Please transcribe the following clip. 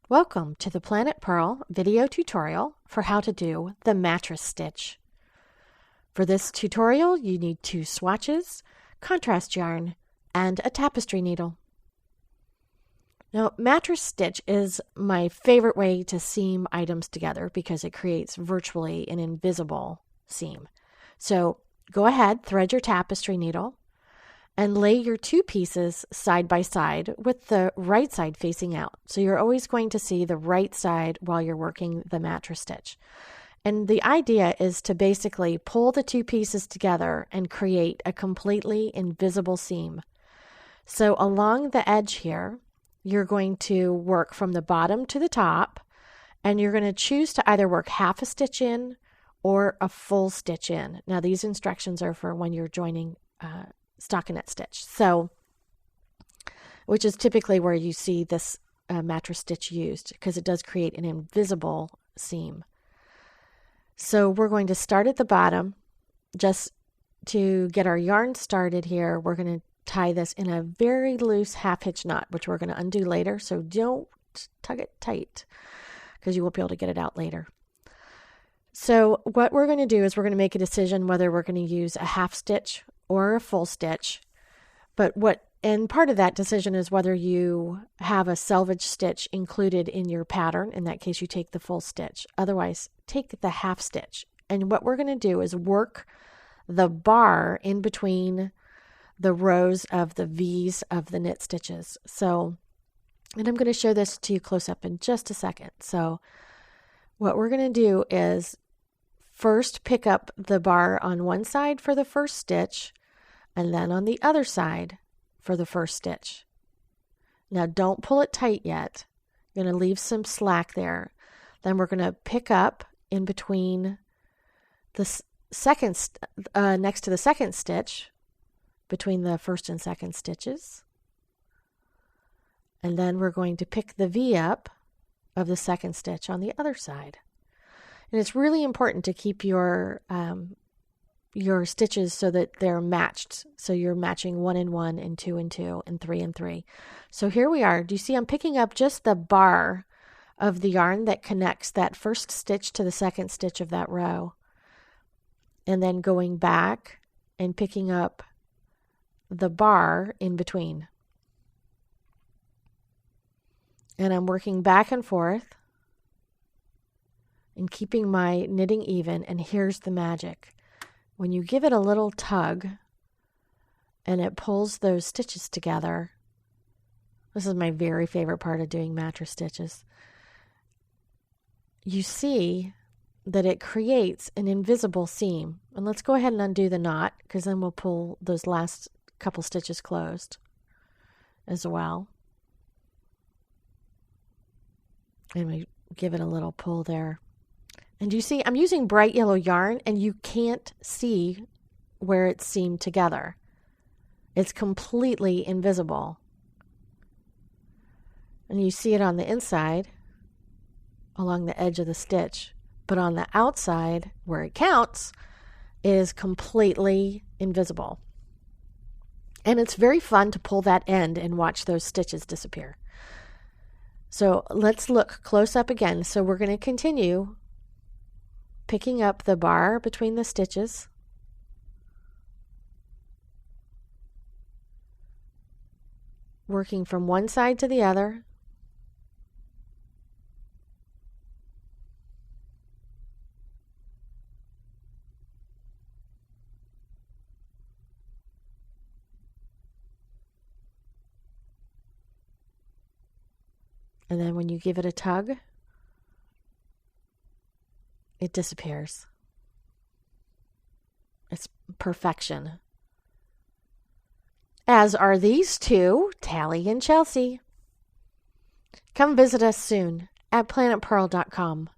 Welcome to the Planet Purl video tutorial for how to do the mattress stitch. For this tutorial, you need 2 swatches, contrast yarn, and a tapestry needle. Now, mattress stitch is my favorite way to seam items together because it creates virtually an invisible seam. So go ahead, thread your tapestry needle, and lay your 2 pieces side by side with the right side facing out. So you're always going to see the right side while you're working the mattress stitch. And the idea is to basically pull the 2 pieces together and create a completely invisible seam. So along the edge here, you're going to work from the bottom to the top, and you're going to choose to either work half a stitch in or a full stitch in. Now these instructions are for when you're joining stockinette stitch, so which is typically where you see this mattress stitch used because it does create an invisible seam. So we're going to start at the bottom. Just to get our yarn started here, we're going to tie this in a very loose half hitch knot, which we're going to undo later, so don't tug it tight because you won't be able to get it out later. So what we're going to do is we're going to make a decision whether we're going to use a half stitch or a full stitch. And part of that decision is whether you have a selvage stitch included in your pattern. In that case, you take the full stitch. Otherwise, take the half stitch. And what we're going to do is work the bar in between the rows of the V's of the knit stitches. So, and I'm going to show this to you close up in just a second. So what we're going to do is first pick up the bar on one side for the first stitch, and then on the other side for the first stitch. Now don't pull it tight yet. You're going to leave some slack there. Then we're going to pick up in between the second, next to the second stitch, between the first and second stitches. And then we're going to pick the V up of the second stitch on the other side. And it's really important to keep your stitches so that they're matched. So you're matching 1 and 1 and 2 and 2 and 3 and 3. So here we are. Do you see I'm picking up just the bar of the yarn that connects that first stitch to the second stitch of that row. And then going back and picking up the bar in between. And I'm working back and forth and keeping my knitting even. And here's the magic. When you give it a little tug and it pulls those stitches together, this is my very favorite part of doing mattress stitches, you see that it creates an invisible seam. And let's go ahead and undo the knot because then we'll pull those last couple stitches closed as well. And we give it a little pull there. And you see, I'm using bright yellow yarn and you can't see where it's seamed together. It's completely invisible. And you see it on the inside along the edge of the stitch. But on the outside, where it counts, is completely invisible. And it's very fun to pull that end and watch those stitches disappear. So let's look close up again. So we're going to continue picking up the bar between the stitches. Working from one side to the other. And then when you give it a tug, it disappears. It's perfection. As are these 2, Tally and Chelsea. Come visit us soon at planetpurl.com.